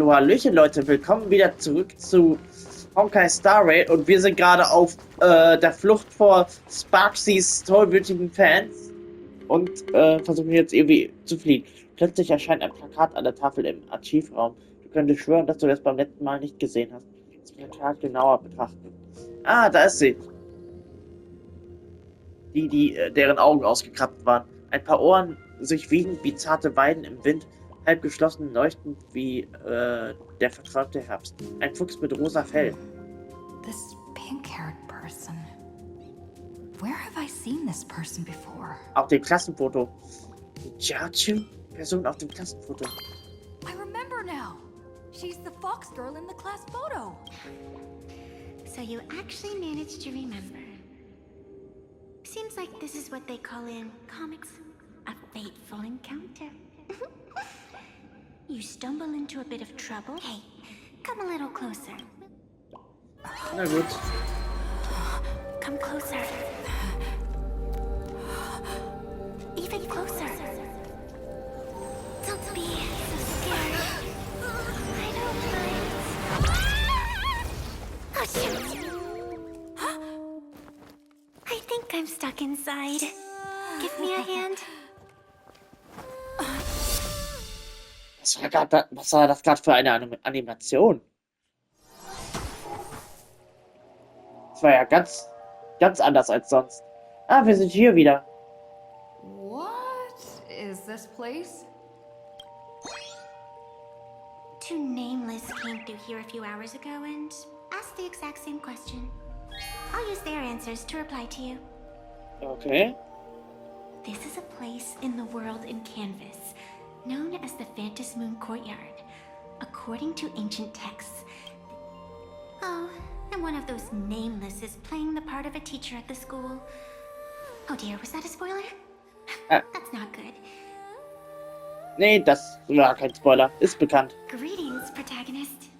Jo, hallöchen Leute, willkommen wieder zurück zu Honkai Star Rail und wir sind gerade auf der Flucht vor Sparksys tollwütigen Fans und versuchen jetzt irgendwie zu fliehen. Plötzlich erscheint ein Plakat an der Tafel im Archivraum. Du könntest schwören, dass du das beim letzten Mal nicht gesehen hast. Das Plakat genauer betrachten. Ah, da ist sie. Deren Augen ausgekrabbt waren. Ein paar Ohren sich wiegend wie zarte Weiden im Wind, halb geschlossen leuchtend wie der verträumte Herbst. Ein Fuchs mit rosa Fell. This pink-haired person. Where have I seen this person before? Auf dem Klassenfoto. Jiachu? Person auf dem Klassenfoto. I remember now. She's the fox girl in the class photo. So you actually managed to remember. Seems like this is what they call in comics a fateful encounter. You stumble into a bit of trouble. Hey, come a little closer. Na gut. Come closer. Even closer. Don't be so scared. I don't mind. Oh, shoot. I think I'm stuck inside. Give me a hand. Was war das gerade für eine Animation? Das war ja ganz anders als sonst. Ah, wir sind hier wieder. What is this place? Two nameless came through here a few hours ago and asked the exact same question. I'll use their answers to reply to you. Okay. This is a place in the world in Canvas, known as the Phantasmond Courtyard, according to ancient texts. Oh, and one of those nameless is playing the part of a teacher at the school. Oh dear, was that a spoiler? That's not good. Nee, das war kein Spoiler. Ist bekannt. Greetings, protagonist.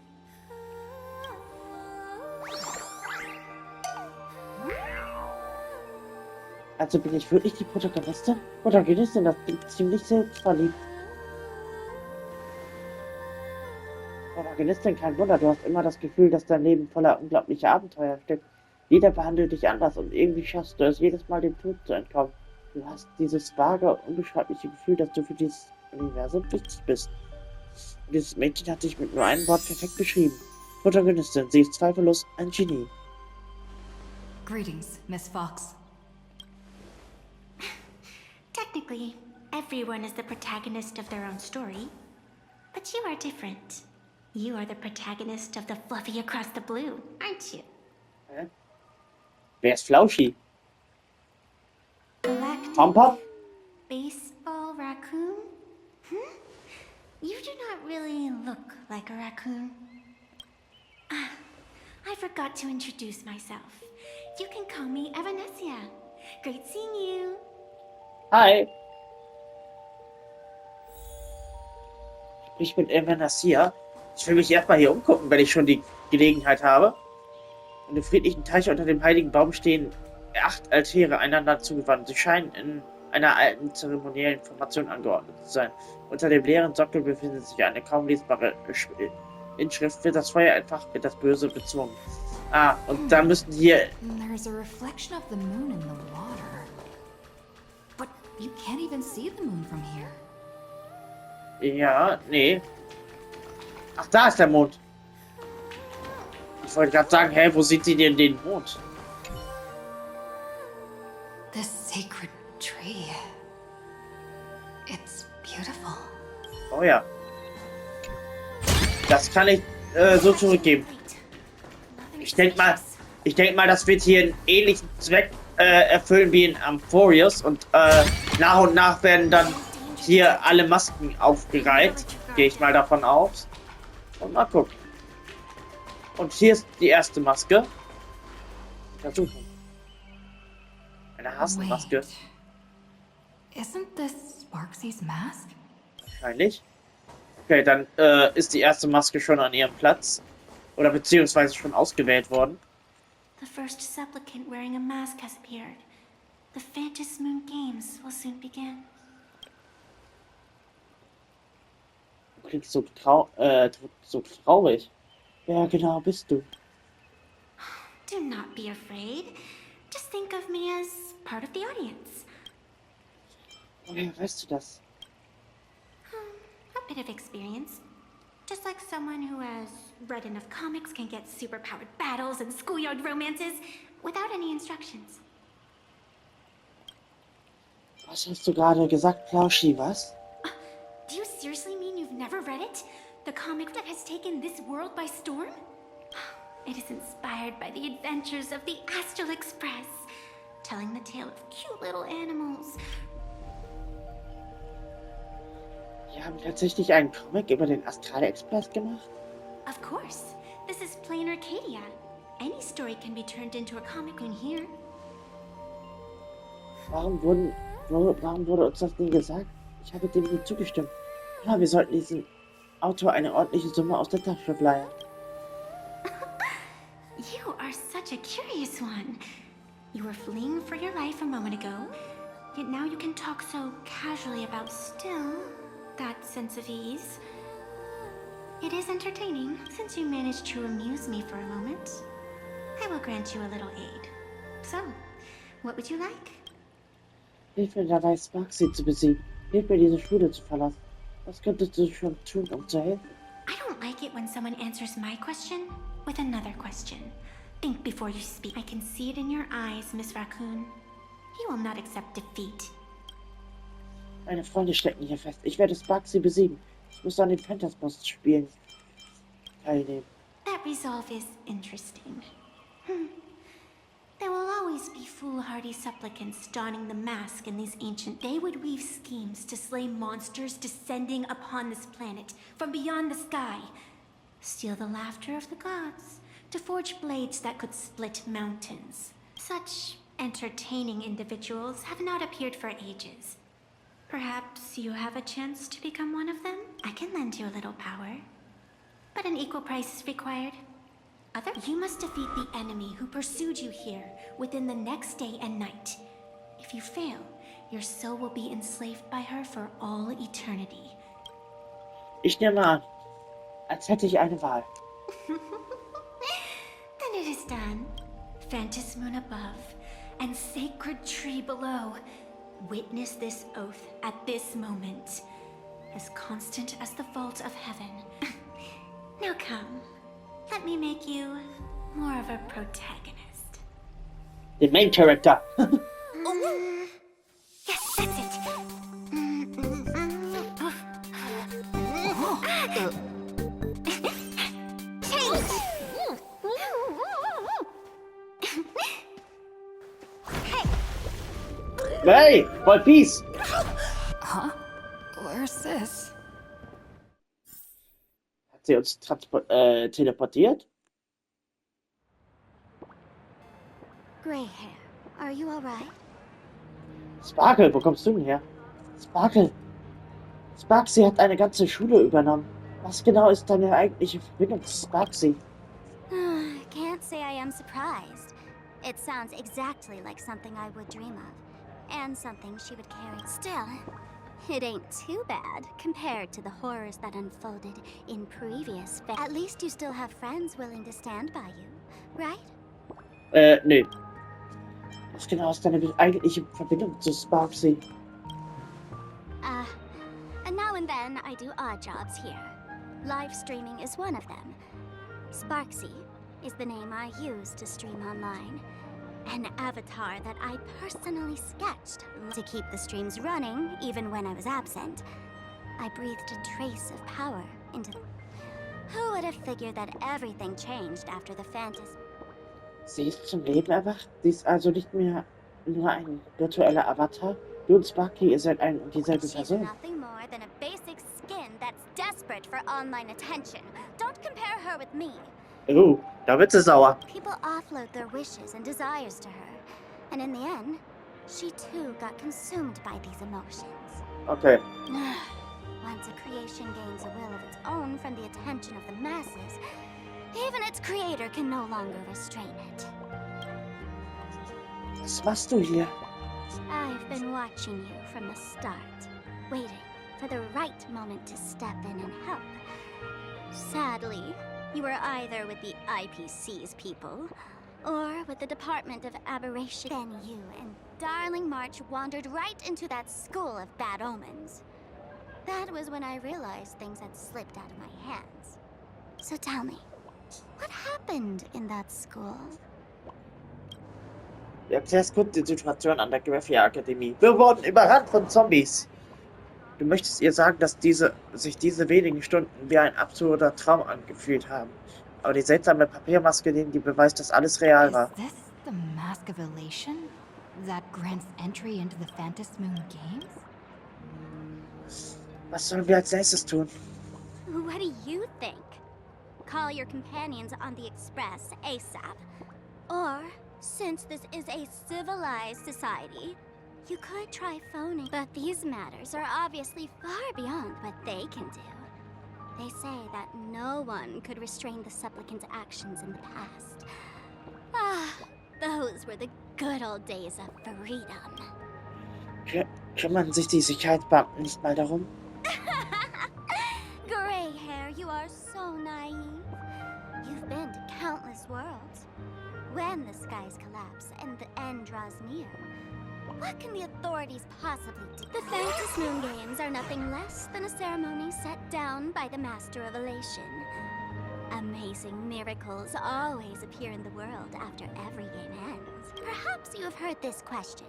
Also bin ich wirklich die Protagonistin? Protagonistin, das klingt ziemlich selbstverliebt. Protagonistin, kein Wunder, du hast immer das Gefühl, dass dein Leben voller unglaublicher Abenteuer steckt. Jeder behandelt dich anders und irgendwie schaffst du es jedes Mal dem Tod zu entkommen. Du hast dieses vage, unbeschreibliche Gefühl, dass du für dieses Universum wichtig bist. Und dieses Mädchen hat dich mit nur einem Wort perfekt beschrieben. Protagonistin, sie ist zweifellos ein Genie. Greetings, Miss Fox. Technically, everyone is the protagonist of their own story. But you are different. You are the protagonist of the Fluffy Across the Blue, aren't you? Hä? Wer ist Flauschi? Galactic Pompa? baseball raccoon? You do not really look like a raccoon. Ah, I forgot to introduce myself. You can call me Evanessia. Great seeing you. Hi. Ich bin Evanessia. Ich will mich erstmal hier umgucken, wenn ich schon die Gelegenheit habe. In dem friedlichen Teich unter dem heiligen Baum stehen 8 Altäre einander zugewandt. Sie scheinen in einer alten zeremoniellen Formation angeordnet zu sein. Unter dem leeren Sockel befindet sich eine kaum lesbare Inschrift. Wird das Feuer entfacht, wird das Böse bezwungen. Ah, und da müssen hier... There's a reflection of the moon in the water. But you can't even see the moon from here. Ja, nee. Ach, da ist der Mond. Ich wollte gerade sagen, hä, wo sieht sie denn den Mond? This sacred tree. It's beautiful. Oh ja. Das kann ich so zurückgeben. Ich denke mal, das wird hier einen ähnlichen Zweck erfüllen wie in Amphorius und nach und nach werden dann hier alle Masken aufgereiht. Gehe ich mal davon aus. Und mal gucken. Und hier ist die erste Maske. Versuchen. Eine Hasenmaske. Isn't this Sparksy's mask? Wahrscheinlich. Okay, dann ist die erste Maske schon an ihrem Platz. Oder beziehungsweise schon ausgewählt worden. The first supplicant wearing a mask has appeared. The Phantasmond games will soon begin. klingst so traurig. Wer genau bist du? Do not be afraid. Just think of me as part of the audience. Woher weißt du das? A bit of experience. Just like someone who has read enough comics can get superpowered battles and schoolyard romances without any instructions. Was hast du gerade gesagt, Plauschi, was? Do you seriously mean you've never read it? The comic that has taken this world by storm? It is inspired by the adventures of the Astral Express, telling the tale of cute little animals. Die haben tatsächlich einen Comic über den Astral-Express gemacht? Of course. This is Planarcadia. Any story can be turned into a comic in here. Warum wurde uns das nie gesagt? Ich habe dem nie zugestimmt. Ja, wir sollten diesem Autor eine ordentliche Summe aus der Tasche leihen. You are such a curious one. You were fleeing for your life a moment ago, yet now you can talk so casually about still that sense of ease. It is entertaining, since you managed to amuse me for a moment. I will grant you a little aid. So, what would you like? Hilf mir dabei, Sparksy zu besiegen. Hilf mir, diese Schule zu verlassen. Was könntest du schon tun, um zu helfen? I don't like it when someone answers my question with another question. Think before you speak. I can see it in your eyes, Miss Raccoon. You will not accept defeat. Meine Freunde stecken hier fest. Ich werde Sparksy besiegen. Ich muss an den Phantasmond Spielen teilnehmen. That resolve is interesting. There will always be foolhardy supplicants donning the mask in these ancient. They would weave schemes to slay monsters descending upon this planet from beyond the sky. Steal the laughter of the gods to forge blades that could split mountains. Such entertaining individuals have not appeared for ages. Perhaps you have a chance to become one of them? I can lend you a little power. But an equal price is required. You must defeat the enemy who pursued you here within the next day and night. If you fail, your soul will be enslaved by her for all eternity. Ich nehme an, als hätte ich eine Wahl. Then it is done. Phantasmond above and sacred tree below. Witness this oath at this moment, as constant as the vault of heaven. Now come, let me make you more of a protagonist. The main character. Yes, that's it. Change. Hey, voll Peace. Huh? Where's this? Hat sie uns teleportiert? Gray hair, are you alright? Sparkle, wo kommst du denn her? Sparkle. Sparksy hat eine ganze Schule übernommen. Was genau ist deine eigentliche Verbindung zu Sparksy? Can't say I am surprised. It sounds exactly like something I would dream of. And something she would carry. Still, it ain't too bad compared to the horrors that unfolded in previous. At least you still have friends willing to stand by you, right? Nö. Was genau ist deine eigentliche Verbindung zu Sparksy? And now and then I do odd jobs here. Live streaming is one of them. Sparksy is the name I use to stream online. An avatar that I personally sketched to keep the streams running even when I was absent. I breathed a trace of power into them. Who would have figured that everything changed after the Phantasmond? Sie ist zum Leben erwacht. Sie ist also nicht mehr nur ein virtueller Avatar. Du und Sparky, ihr seid ein und dieselbe She's Person. nothing more than a basic skin that's desperate for online attention. Don't compare her with me. Oh, da wird sie sauer. People offload their wishes and desires to her. And in the end, she too got consumed by these emotions. Okay. Once a creation gains a will of its own from the attention of the masses, even its creator can no longer restrain it. Was machst du hier? I've been watching you from the start, waiting for the right moment to step in and help. Sadly, you were either with the IPC's people, or with the Department of Aberration. Then you and Darling March wandered right into that school of bad omens. That was when I realized things had slipped out of my hands. So tell me, what happened in that school? Du erklärst kurz die Situation an der Graphia Akademie. Wir wurden überrannt von Zombies. Du möchtest ihr sagen, dass sich diese wenigen Stunden wie ein absurder Traum angefühlt haben. Aber die seltsame Papiermaske, die beweist, dass alles real war. Is this the Mask of Elation that grants entry into the Phantasmond games? Was sollen wir als nächstes tun? What do you think? Call your companions on the Express ASAP? Or, since this is a civilized society, you could try phoning. But these matters are obviously far beyond what they can do. They say that no one could restrain the supplicant's actions in the past. Ah, those were the good old days of freedom. Kümmern sich die Sicherheitsbeamten nicht mal darum? Gray hair, you are so naive. You've been to countless worlds. When the skies collapse and the end draws near, what can the authorities possibly do? The Phantasmond games are nothing less than a ceremony set down by the Master of Elation. Amazing miracles always appear in the world after every game ends. Perhaps you have heard this question.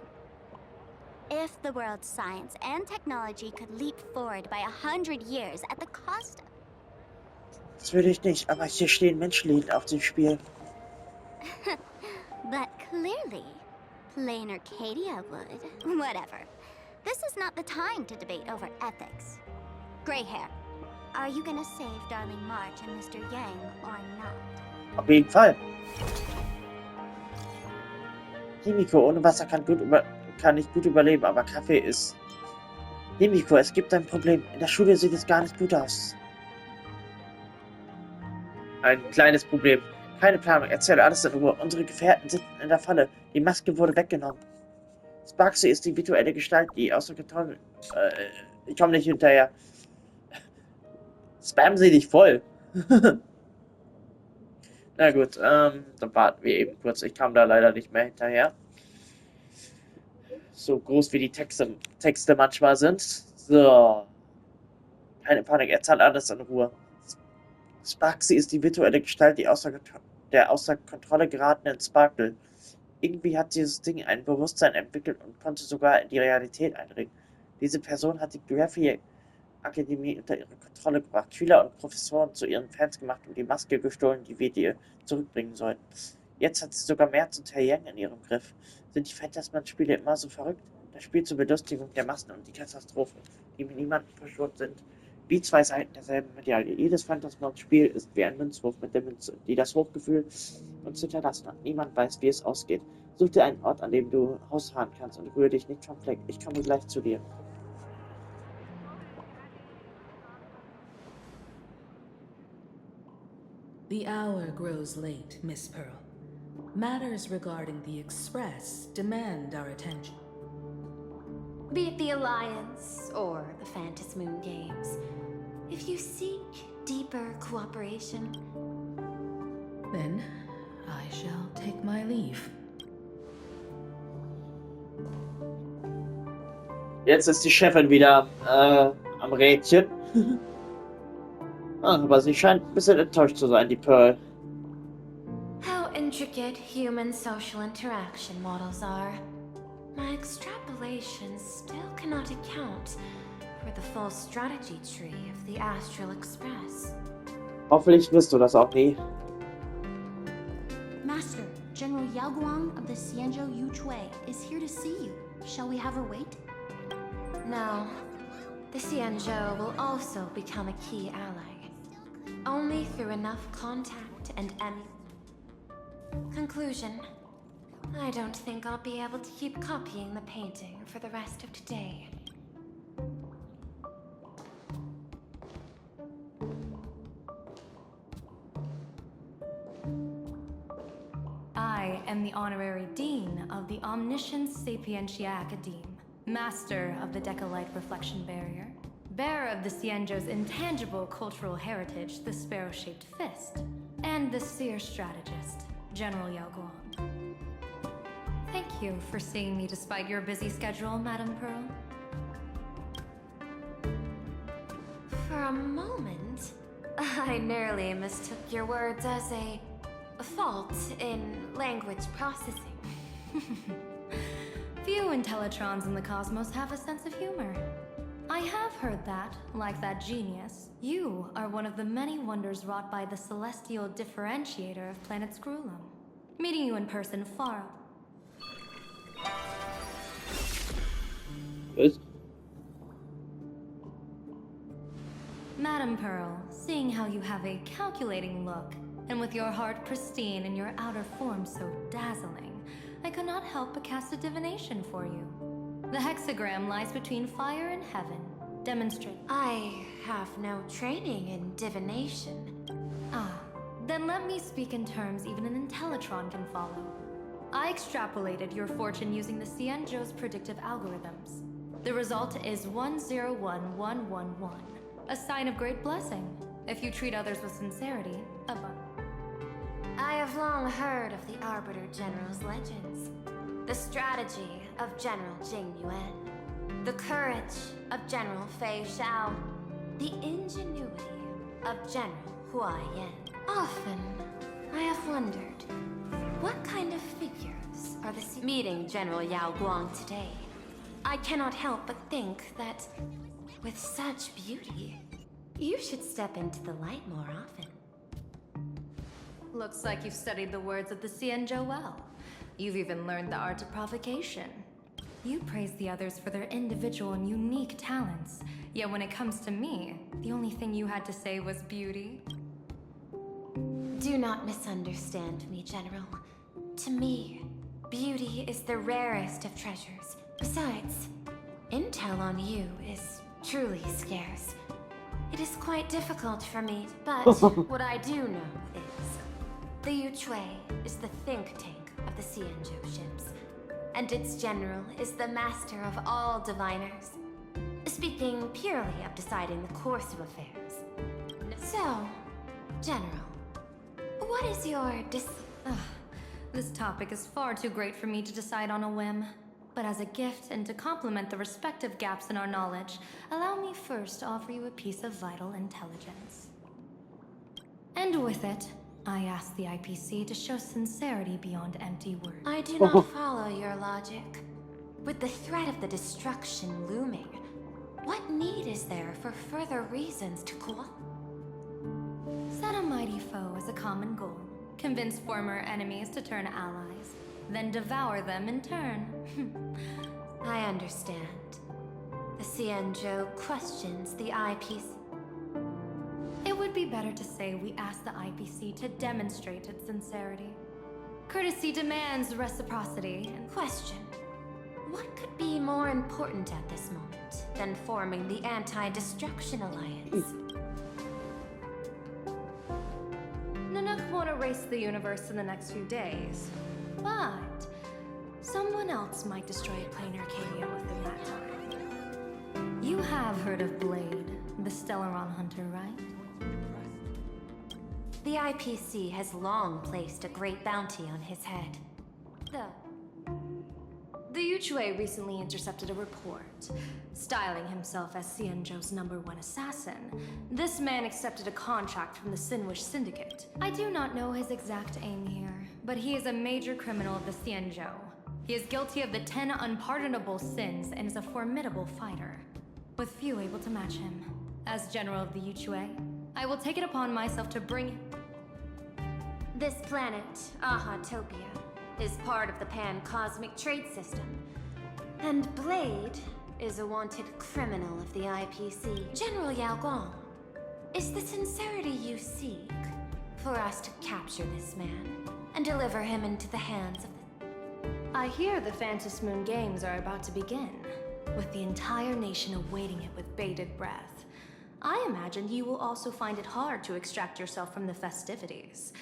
If the world's science and technology could leap forward by 100 years at the cost of... Das will ich nicht, aber hier stehen Menschenleben auf dem Spiel. But clearly, Planarcadia would. Whatever. This is not the time to debate over ethics. Gray hair, are you gonna save Darling March and Mr. Yang or not? Auf jeden Fall. Himiko, ohne Wasser kann nicht gut überleben, aber Kaffee ist... Himiko, es gibt ein Problem. In der Schule sieht es gar nicht gut aus. Ein kleines Problem. Keine Planung, erzähle alles in Ruhe. Unsere Gefährten sitzen in der Falle. Die Maske wurde weggenommen. Sparksy ist die virtuelle Gestalt, die außer Kontrolle... ich komme nicht hinterher. Spam sie dich voll. Na gut, dann warten wir eben kurz. Ich kam da leider nicht mehr hinterher. So groß wie die Texte manchmal sind. So. Keine Panik, erzähl alles in Ruhe. Sparksy ist die virtuelle Gestalt, die der außer Kontrolle geratenen Sparkle. Irgendwie hat dieses Ding ein Bewusstsein entwickelt und konnte sogar in die Realität eindringen. Diese Person hat die Graphia Akademie unter ihre Kontrolle gebracht, Schüler und Professoren zu ihren Fans gemacht und die Maske gestohlen, die wir dir zurückbringen sollten. Jetzt hat sie sogar Merz und Yang in ihrem Griff. Sind die Phantasmond-Spiele immer so verrückt? Das Spiel zur Belustigung der Massen und die Katastrophen, die mit niemandem verschont sind. Wie zwei Seiten derselben Medaille. Jedes Phantasmond-Spiel ist wie ein Münzwurf mit der Münze, die das Hochgefühl uns hinterlassen hat. Niemand weiß, wie es ausgeht. Such dir einen Ort, an dem du ausharren kannst und rühre dich nicht vom Fleck. Ich komme gleich zu dir. The hour grows late, Miss Pearl. Matters regarding the Express demand our attention. Be it the Alliance or the Phantasmond games, if you seek deeper cooperation, Then I shall take my leave. Jetzt ist die Chefin wieder am Rädchen. Aber sie scheint ein bisschen enttäuscht zu sein, die Pearl. how intricate human social interaction models are. My extrapolations still cannot account for the full strategy tree of the Astral Express. Hoffentlich wirst du das auch nie. Master, General Yao Guang of the Xianzhou Yuchui is here to see you. Shall we have her wait? No, the Xianzhou will also become a key ally. Only through enough contact and Conclusion. I don't think I'll be able to keep copying the painting for the rest of today. I am the Honorary Dean of the Omniscience Sapientia Academe, Master of the Decalite Reflection Barrier, bearer of the Xianzhou's intangible cultural heritage, the sparrow-shaped fist, and the seer strategist, General Yao Guang. Thank you for seeing me despite your busy schedule, Madame Pearl. For a moment, I nearly mistook your words as a fault in language processing. Few Intellitrons in the cosmos have a sense of humor. I have heard that, like that genius, you are one of the many wonders wrought by the celestial differentiator of planet Scrulum. Meeting you in person far... Was? Madame Pearl, seeing how you have a calculating look, and with your heart pristine and your outer form so dazzling, I could not help but cast a divination for you. The hexagram lies between fire and heaven. Demonstrate. I have no training in divination. Ah, then let me speak in terms even an Intellitron can follow. I extrapolated your fortune using the Xianzhou's predictive algorithms. The result is 101111, a sign of great blessing. If you treat others with sincerity, I have long heard of the Arbiter General's legends. The strategy of General Jing Yuan. The courage of General Fei Xiao. The ingenuity of General Hua Yan. Often, I have wondered, what kind of figures are the meeting General Yao Guang today? I cannot help but think that, with such beauty, you should step into the light more often. looks like you've studied the words of the Xianzhou well. You've even learned the art of provocation. You praise the others for their individual and unique talents, yet when it comes to me, the only thing you had to say was beauty. Do not misunderstand me, General. To me, beauty is the rarest of treasures. Besides, intel on you is truly scarce. It is quite difficult for me, but what I do know is the Yuchue is the think tank of the Xianzhou ships, and its general is the master of all diviners, speaking purely of deciding the course of affairs. So, General, what is your This topic is far too great for me to decide on a whim. But as a gift and to complement the respective gaps in our knowledge, allow me first to offer you a piece of vital intelligence. And with it, I ask the IPC to show sincerity beyond empty words. I do not follow your logic. With the threat of the destruction looming, what need is there for further reasons to cooperate? Set a mighty foe as a common goal. Convince former enemies to turn allies. Then devour them in turn. I understand. The Xianzhou questions the IPC. It would be better to say we ask the IPC to demonstrate its sincerity. Courtesy demands reciprocity and Question. What could be more important at this moment than forming the Anti-Destruction Alliance? Nanook won't erase the universe in the next few days. But someone else might destroy Planarcadia within that time. You have heard of Blade, the Stellaron hunter, right? The IPC has long placed a great bounty on his head. The Yuchue recently intercepted a report, styling himself as Xianzhou's #1 assassin. This man accepted a contract from the Sinwish Syndicate. I do not know his exact aim here, but he is a major criminal of the Xianzhou. He is guilty of the 10 unpardonable sins and is a formidable fighter, with few able to match him. As General of the Yuchue, I will take it upon myself to bring... This planet, Ahatopia, is part of the pan-cosmic trade system. And Blade is a wanted criminal of the IPC. General Yao Guang, is the sincerity you seek for us to capture this man and deliver him into the hands of the... I hear the Phantasmond Games are about to begin, with the entire nation awaiting it with bated breath. I imagine you will also find it hard to extract yourself from the festivities.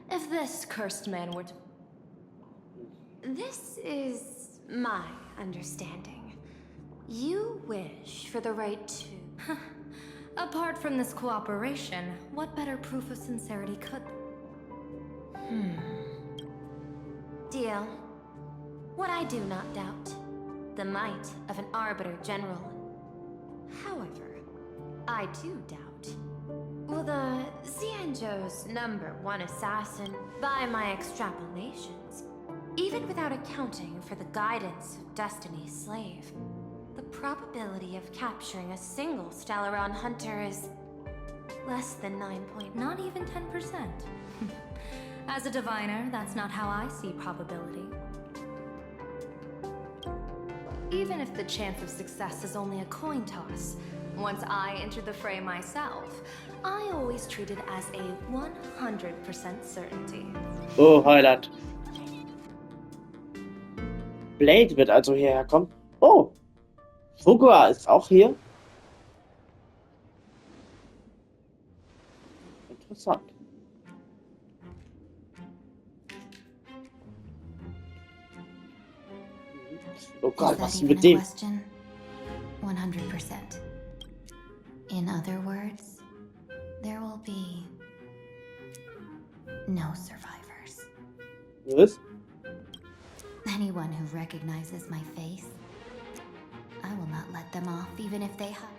If this cursed man were to... This is my understanding. You wish for the right to... Apart from this cooperation, what better proof of sincerity could... Deal. What I do not doubt. The might of an Arbiter General. However, I do doubt. Will the Xianzhou's #1 assassin, by my extrapolations, even without accounting for the guidance of Destiny's slave, the probability of capturing a single Stellaron hunter is less than 9 point... Not even 10%. As a diviner, that's not how I see probability. Even if the chance of success is only a coin toss, once I enter the fray myself, I always treat it as a 100% certainty. Oh, Heiland. Blade wird also hierher kommen. Oh, Fugua ist auch hier. Interessant. Oh Gott, was ist mit dem? 100%. In other words, there will be no survivors. Was? Anyone who recognizes my face, I will not let them off even if they hide.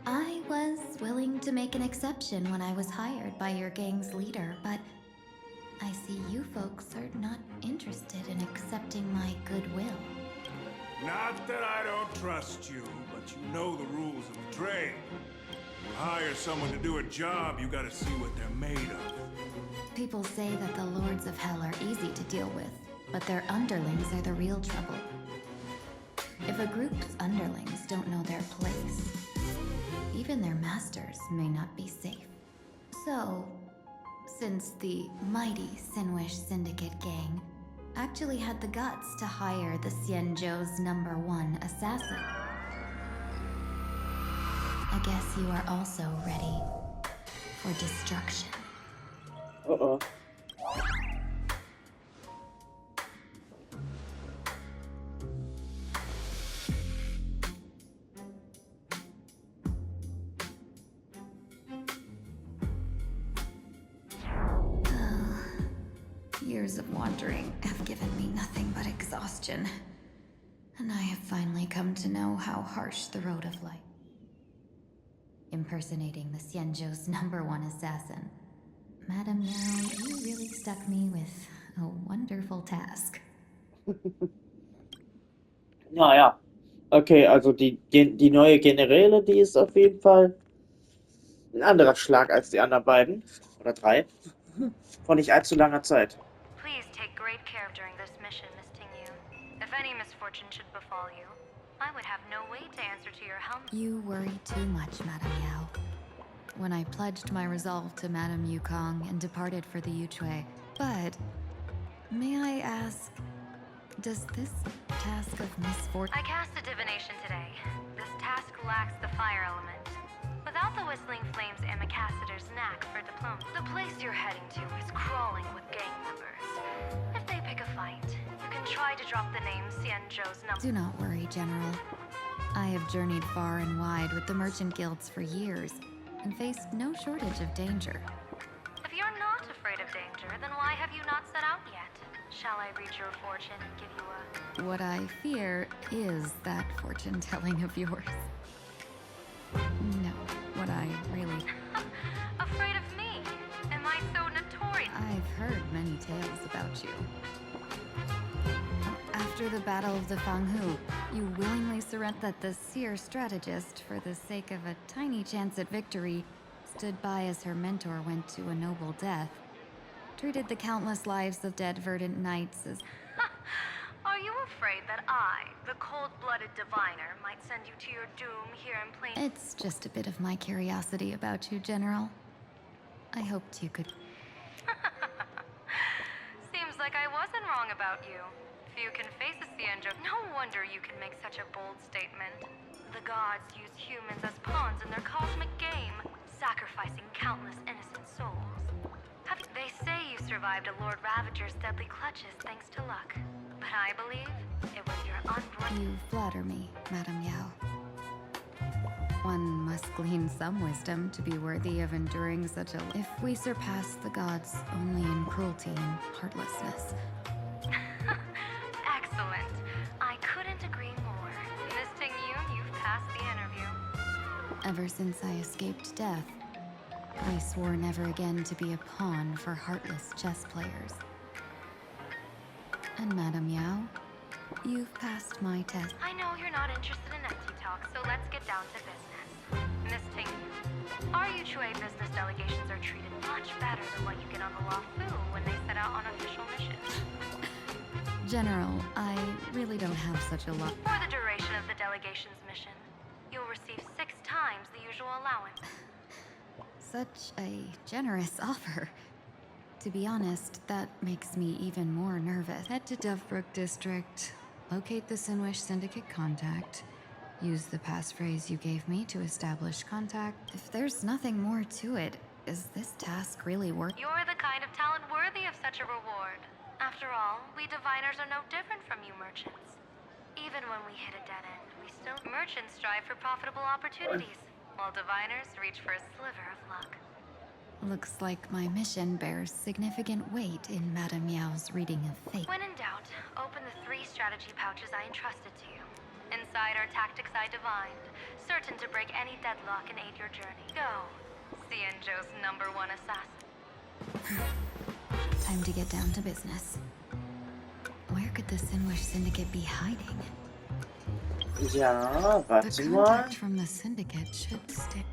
I was willing to make an exception when I was hired by your gang's leader, but I see you folks are not interested in accepting my goodwill. Not that I don't trust you, but you know the rules of the trade. You hire someone to do a job, you gotta see what they're made of. People say that the Lords of Hell are easy to deal with, but their underlings are the real trouble. If a group's underlings don't know their place, even their masters may not be safe. So, since the mighty Sinwish Syndicate gang actually had the guts to hire the Xianzhou's #1 assassin, I guess you are also ready for destruction. Uh-oh. Years of wandering have given me nothing but exhaustion, and I have finally come to know how harsh the road of life. Impersonating the Xianzhou's #1 assassin. Madam Yao, you really stuck me with a wonderful task. Naja. Okay, also die neue Generäle, die ist auf jeden Fall ein anderer Schlag als die anderen beiden. Oder drei. Vor nicht allzu langer Zeit. Please take great care during this mission, Miss Tingyu. If any misfortune should befall you, I would have no way to answer to your helm. You worry too much, Madam Yao. When I pledged my resolve to Madame Yukong and departed for the Yuchui. But, may I ask, does this task of misfortune... I cast a divination today. This task lacks the fire element. Without the whistling flames and Macassiter's knack for diplomacy, the place you're heading to is crawling with gang members. If they pick a fight, you can try to drop the name Xianzhou's number. Do not worry, General. I have journeyed far and wide with the merchant guilds for years, and faced no shortage of danger. If you're not afraid of danger, then why have you not set out yet? Shall I read your fortune and give you a... What I fear is that fortune-telling of yours. No, what I really... Afraid of me? Am I so notorious? I've heard many tales about you. After the Battle of the Fanghu, you willingly surrendered that the seer strategist, for the sake of a tiny chance at victory, stood by as her mentor went to a noble death, treated the countless lives of dead verdant knights as... Are you afraid that I, the cold-blooded diviner, might send you to your doom here in plain... It's just a bit of my curiosity about you, General. I hoped you could... Seems like I wasn't wrong about you. Few can face a Xianzhou. No wonder you can make such a bold statement. The gods use humans as pawns in their cosmic game, sacrificing countless innocent souls. They say you survived a Lord Ravager's deadly clutches thanks to luck. But I believe it was your unbroken... You flatter me, Madame Yao. One must glean some wisdom to be worthy of enduring such a... If we surpass the gods only in cruelty and heartlessness. Excellent. I couldn't agree more. Miss Ting-Yun, you've passed the interview. Ever since I escaped death, I swore never again to be a pawn for heartless chess players. And Madame Yao, you've passed my test. I know you're not interested in empty talk, so let's get down to business. Miss Ting-Yun, our Yuchue business delegations are treated much better than what you get on the Wafu when they set out on official missions. General, I really don't have such a lot. For the duration of the delegation's mission, you'll receive 6 times the usual allowance. Such a generous offer. To be honest, that makes me even more nervous. Head to Dovebrook District, locate the Sinwish Syndicate contact, use the passphrase you gave me to establish contact. If there's nothing more to it, is this task really worth? You're the kind of talent worthy of such a reward. After all, we diviners are no different from you merchants. Even when we hit a dead end, merchants strive for profitable opportunities, while diviners reach for a sliver of luck. Looks like my mission bears significant weight in Madame Yao's reading of fate. When in doubt, open the 3 strategy pouches I entrusted to you. Inside are tactics I divined, certain to break any deadlock and aid your journey. Go, Xianzhou's #1 assassin. Time to get down to business. Where could the Sinwish Syndicate be hiding? Ja, warte The mal. contact from the Syndicate should stay.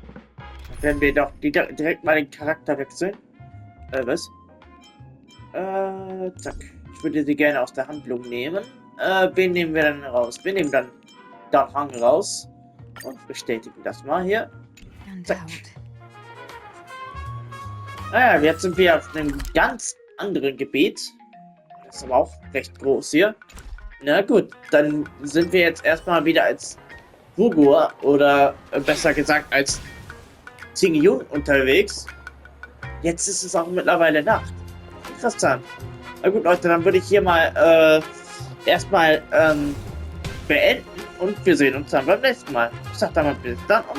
Wenn wir doch direkt mal den Charakter wechseln. Was? Zack. Ich würde sie gerne aus der Handlung nehmen. Wen nehmen wir dann raus? Wir nehmen dann Hang raus. Und bestätigen das mal hier. Zack. Naja, jetzt sind wir auf einem ganz anderen Gebiet. Das ist aber auch recht groß hier. Na gut, dann sind wir jetzt erstmal wieder als Wugur oder besser gesagt als Ting-Yun unterwegs. Jetzt ist es auch mittlerweile Nacht. Interessant. Na gut, Leute, dann würde ich hier mal erstmal beenden und wir sehen uns dann beim nächsten Mal. Ich sag dann mal bis dann und